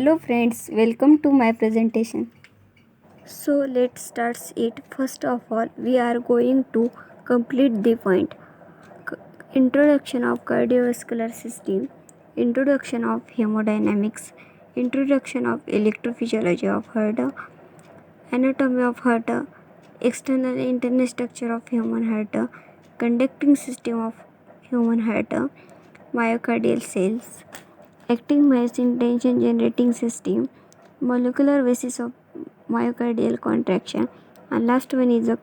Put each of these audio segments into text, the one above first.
Hello friends, welcome to my presentation. So let's start it. First of all, we are going to complete the point. Introduction of cardiovascular system, introduction of hemodynamics, introduction of electrophysiology of heart, anatomy of heart, external and internal structure of human heart, conducting system of human heart, myocardial cells, acting myosin tension generating system, molecular basis of myocardial contraction, and last one is a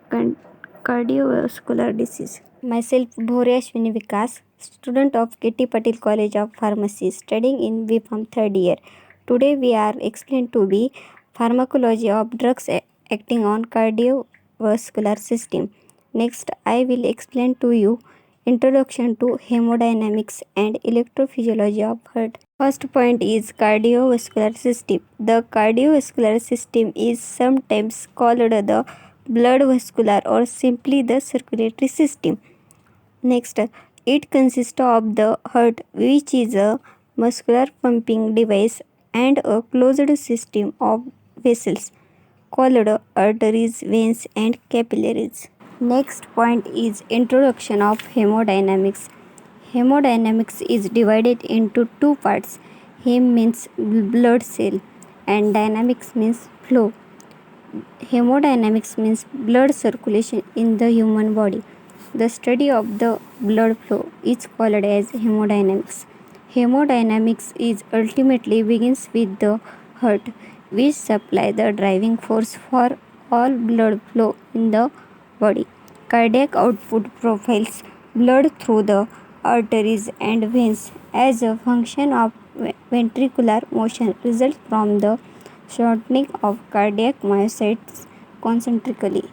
cardiovascular disease. Myself, Bhore Ashwini Vikas, student of K.T. Patil College of Pharmacy, studying in B.Pharm third year. Today we are explained to be pharmacology of drugs acting on cardiovascular system. Next, I will explain to you introduction to hemodynamics and electrophysiology of heart. First point is cardiovascular system. The cardiovascular system is sometimes called the blood vascular or simply the circulatory system. Next, it consists of the heart, which is a muscular pumping device, and a closed system of vessels called arteries, veins, and capillaries. Next point is introduction of hemodynamics. Hemodynamics is divided into two parts. Hem means blood cell and dynamics means flow. Hemodynamics means blood circulation in the human body. The study of the blood flow is called as hemodynamics. Hemodynamics is ultimately begins with the heart, which supply the driving force for all blood flow in the body. Cardiac output profiles blood through the arteries and veins as a function of ventricular motion results from the shortening of cardiac myocytes concentrically.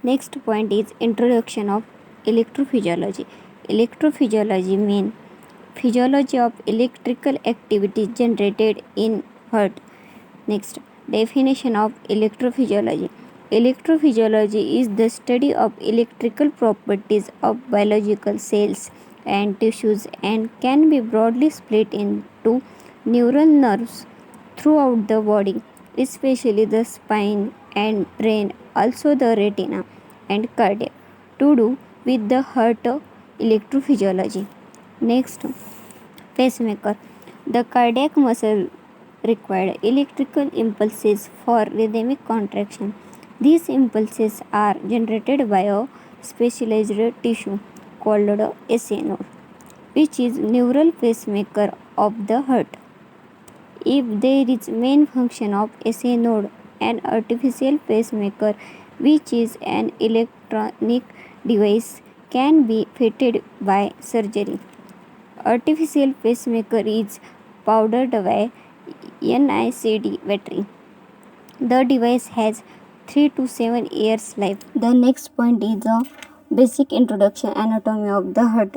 Next point is introduction of electrophysiology. Electrophysiology means physiology of electrical activity generated in heart. Next, definition of electrophysiology. Electrophysiology is the study of electrical properties of biological cells and tissues and can be broadly split into neural nerves throughout the body, especially the spine and brain, also the retina and cardiac, to do with the heart electrophysiology. Next, pacemaker. The cardiac muscle required electrical impulses for rhythmic contraction. These impulses are generated by a specialized tissue called SA node, which is neural pacemaker of the heart. If there is main function of SA node, an artificial pacemaker, which is an electronic device, can be fitted by surgery. Artificial pacemaker is powered by NICD battery. The device has 3 to 7 years life. The next point is the basic introduction anatomy of the heart.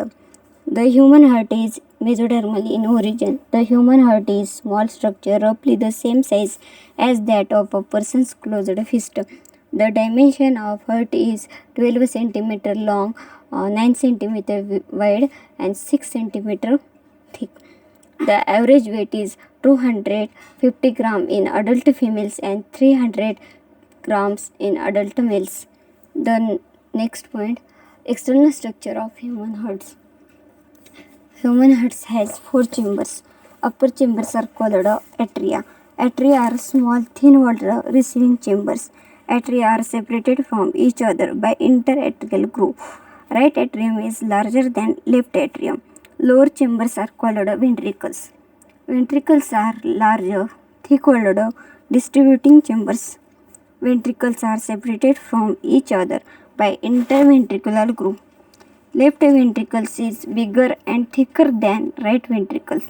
The human heart is mesodermal in origin. The human heart is small structure roughly the same size as that of a person's closed fist. The dimension of heart is 12 cm long, 9 cm wide and 6 cm thick. The average weight is 250 grams in adult females and 300 grams in adult males. The next point, external structure of human hearts. Human hearts has four chambers. Upper chambers are called atria. Atria are small, thin-walled receiving chambers. Atria are separated from each other by interatrial groove. Right atrium is larger than left atrium. Lower chambers are called ventricles. Ventricles are larger, thick-walled distributing chambers. Ventricles are separated from each other by interventricular groove. Left ventricles is bigger and thicker than right ventricles.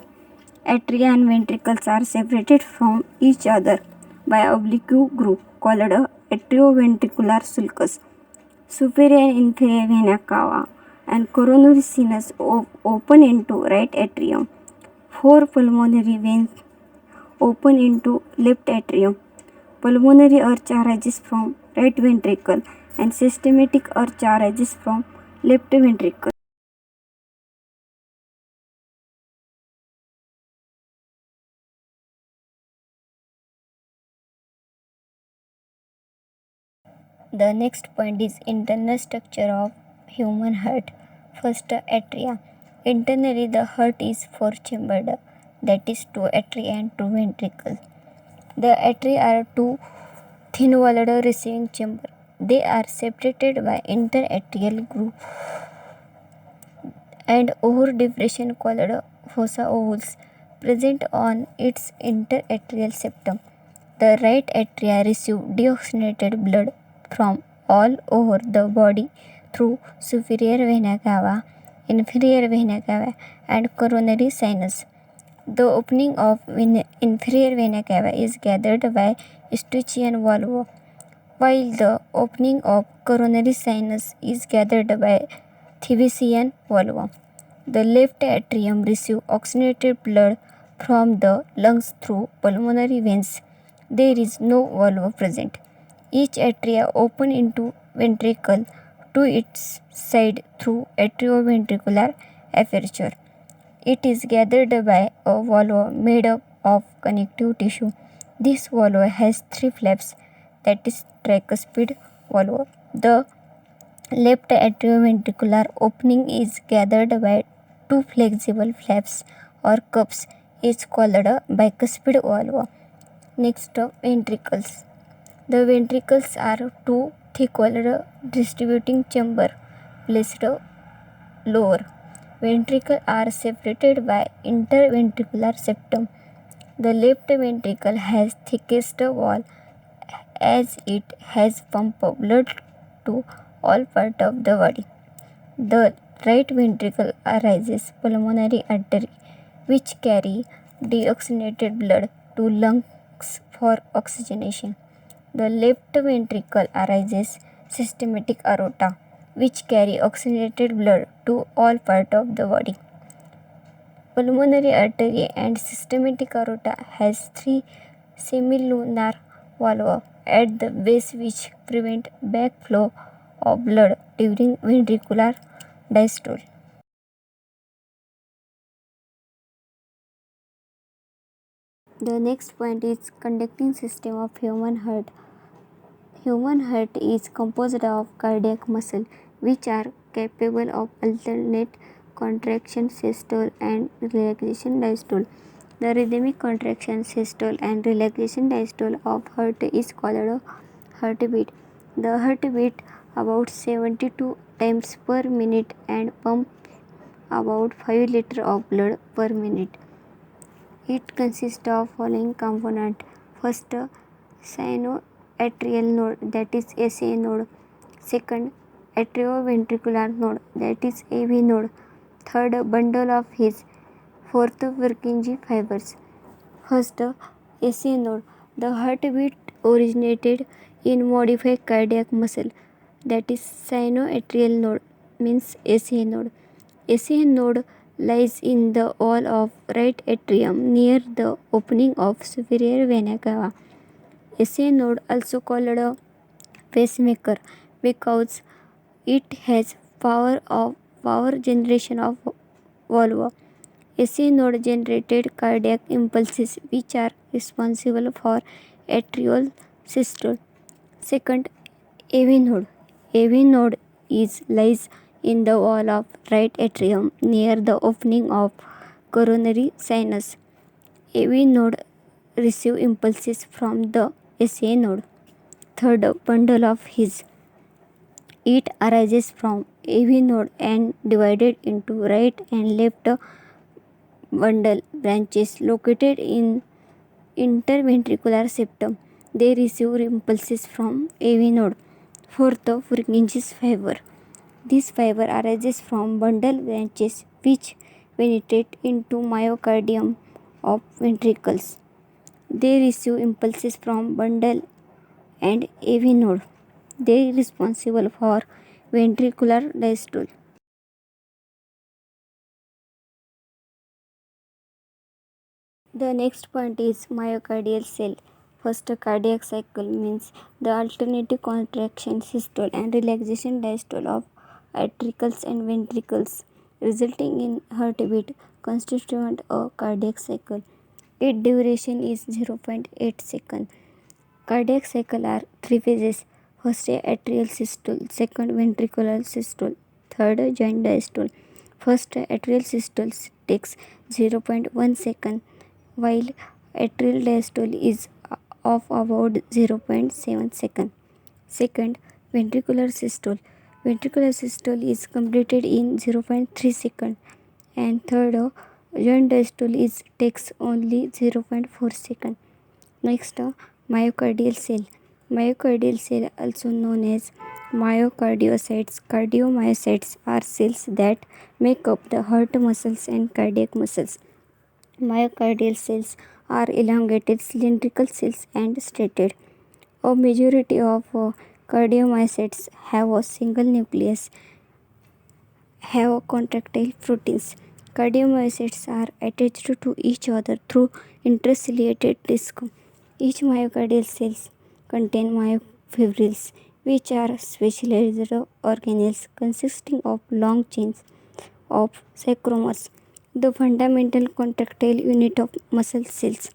Atria and ventricles are separated from each other by oblique groove called atrioventricular sulcus. Superior and inferior vena cava and coronary sinus open into right atrium. Four pulmonary veins open into left atrium. Pulmonary arch arises from right ventricle and systematic arch arises from left ventricle. The next point is internal structure of human heart. First, atria. Internally, the heart is four-chambered, that is, two atria and two ventricles. The atria are two thin-walled receiving chamber. They are separated by interatrial groove and over depression called fossa ovuls present on its interatrial septum. The right atria receive deoxygenated blood from all over the body through superior vena cava, inferior vena cava, and coronary sinus. The opening of inferior vena cava is gathered by Eustachian valve, while the opening of coronary sinus is gathered by Thebesian valve. The left atrium receives oxygenated blood from the lungs through pulmonary veins. There is no valve present. Each atria open into ventricle to its side through atrioventricular aperture. It is gathered by a valve made up of connective tissue. This valve has three flaps, that is tricuspid valve. The left atrioventricular opening is gathered by two flexible flaps or cups, each called a bicuspid valve. Next, ventricles. The ventricles are two thick-walled distributing chambers placed lower. Ventricles are separated by interventricular septum. The left ventricle has thickest wall as it has pump blood to all parts of the body. The right ventricle arises pulmonary artery, which carry deoxygenated blood to lungs for oxygenation. The left ventricle arises systematic aorta, which carry oxygenated blood to all parts of the body. Pulmonary artery and systematic aorta has three semilunar valves at the base which prevent backflow of blood during ventricular diastole. The next point is conducting system of human heart. Human heart is composed of cardiac muscle which are capable of alternate contraction systole and relaxation diastole. The rhythmic contraction systole and relaxation diastole of heart is called a heartbeat. The heartbeat about 72 times per minute and pump about 5 liters of blood per minute. It consists of following components. First, sinoatrial node, that is SA node. Second, atrioventricular node, that is AV node. Third, bundle of His. Fourth, Purkinje fibers. First, SA node. The heartbeat originated in modified cardiac muscle, that is sinoatrial node, means SA node. SA node lies in the wall of right atrium near the opening of superior vena cava. SA node also called a pacemaker because it has power generation of valve. SA node generated cardiac impulses which are responsible for atrial systole. Second, AV node. AV node lies in the wall of right atrium near the opening of coronary sinus. AV node receive impulses from the SA node. Third, bundle of His. It arises from AV node and divided into right and left bundle branches located in interventricular septum. They receive impulses from AV node. Fourth, Purkinje's fiber. This fiber arises from bundle branches which penetrate into myocardium of ventricles. They receive impulses from bundle and AV node. They are responsible for ventricular diastole. The next point is myocardial cell. First, cardiac cycle means the alternative contraction systole and relaxation diastole of atricles and ventricles, resulting in heartbeat, constituent a cardiac cycle. Its duration is 0.8 seconds. Cardiac cycle are three phases. First, atrial systole. Second, ventricular systole. Third, joint diastole. First, atrial systole takes 0.1 second, while atrial diastole is of about 0.7 second. Second, ventricular systole. Ventricular systole is completed in 0.3 second. And third, joint diastole takes only 0.4 second. Next, myocardial cell. Myocardial cell, also known as myocardiocytes, cardiomyocytes, are cells that make up the heart muscles and cardiac muscles. Myocardial cells are elongated cylindrical cells and striated. A majority of cardiomyocytes have a single nucleus, have contractile proteins. Cardiomyocytes are attached to each other through interciliated disc. Each myocardial cells contain myofibrils, which are specialized organelles consisting of long chains of sarcomeres, the fundamental contractile unit of muscle cells.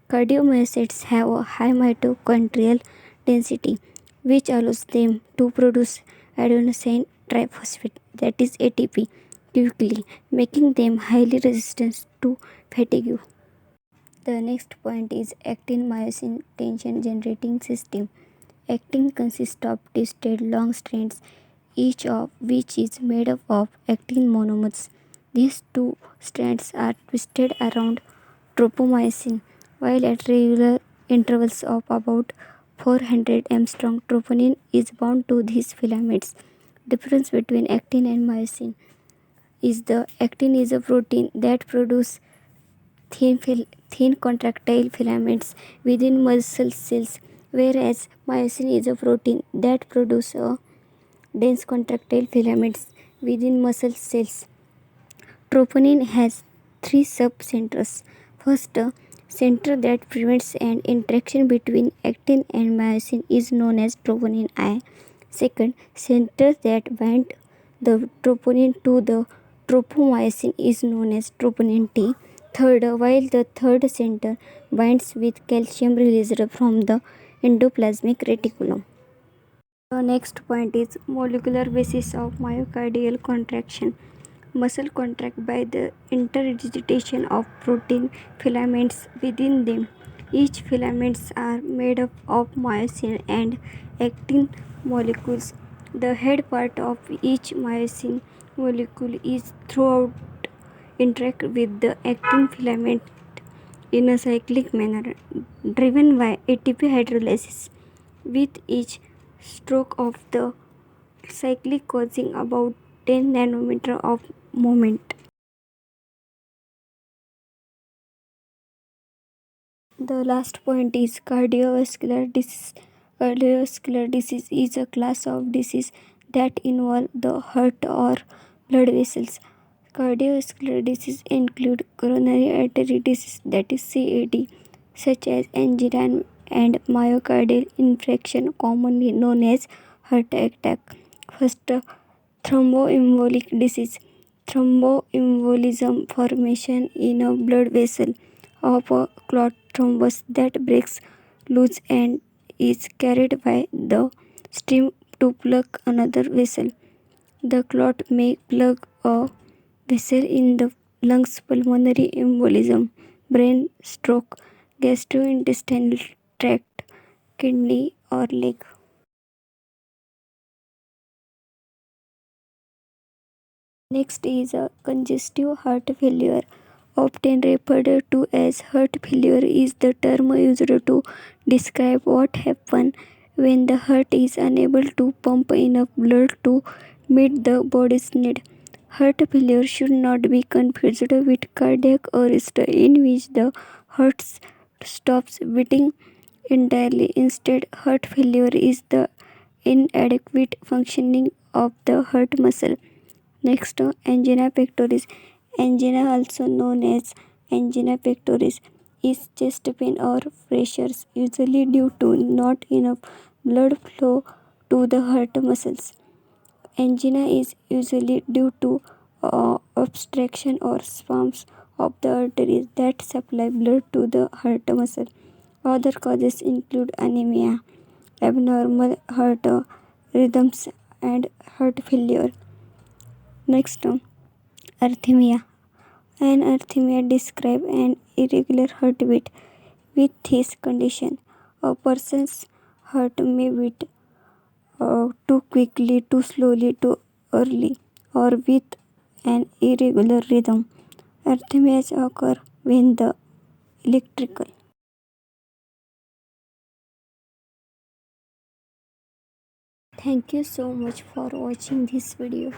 Cardiomyocytes have a high mitochondrial density, which allows them to produce adenosine triphosphate, that is ATP, quickly, making them highly resistant to fatigue. The next point is actin-myosin tension generating system. Actin consists of twisted long strands, each of which is made up of actin monomers. These two strands are twisted around tropomyosin, while at regular intervals of about 400 Armstrong, troponin is bound to these filaments. Difference between actin and myosin is the actin is a protein that produces thin contractile filaments within muscle cells, whereas myosin is a protein that produces dense contractile filaments within muscle cells. Troponin has three subcenters. First, a center that prevents an interaction between actin and myosin is known as troponin I. Second, center that bind the troponin to the tropomyosin is known as troponin T. Third, while the third center binds with calcium released from the endoplasmic reticulum. The next point is molecular basis of myocardial contraction. Muscle contract by the interdigitation of protein filaments within them. Each filaments are made up of myosin and actin molecules. The head part of each myosin molecule is throughout interact with the actin filament in a cyclic manner, driven by ATP hydrolysis, with each stroke of the cyclic causing about 10 nanometer of moment. The last point is cardiovascular disease. Cardiovascular disease is a class of disease that involve the heart or blood vessels. Cardiovascular disease include coronary artery disease, that is CAD, such as angina and myocardial infarction, commonly known as heart attack. First, thromboembolic disease. Thromboembolism, formation in a blood vessel of a clot thrombus that breaks loose and is carried by the stream to plug another vessel. The clot may plug a vessel in the lungs, pulmonary embolism, brain, stroke, gastrointestinal tract, kidney, or leg. Next is a congestive heart failure. Often referred to as heart failure is the term used to describe what happens when the heart is unable to pump enough blood to meet the body's need. Heart failure should not be confused with cardiac arrest, in which the heart stops beating entirely. Instead, heart failure is the inadequate functioning of the heart muscle. Next, angina pectoris. Angina, also known as angina pectoris, is chest pain or pressures, usually due to not enough blood flow to the heart muscles. Angina is usually due to obstruction or spasms of the arteries that supply blood to the heart muscle. Other causes include anemia, abnormal heart rhythms and heart failure. Next, arrhythmia. An arrhythmia describes an irregular heartbeat. With this condition, a person's heart may beat too quickly, too slowly, too early, or with an irregular rhythm. Arrhythmias occur when the electrical. Thank you so much for watching this video.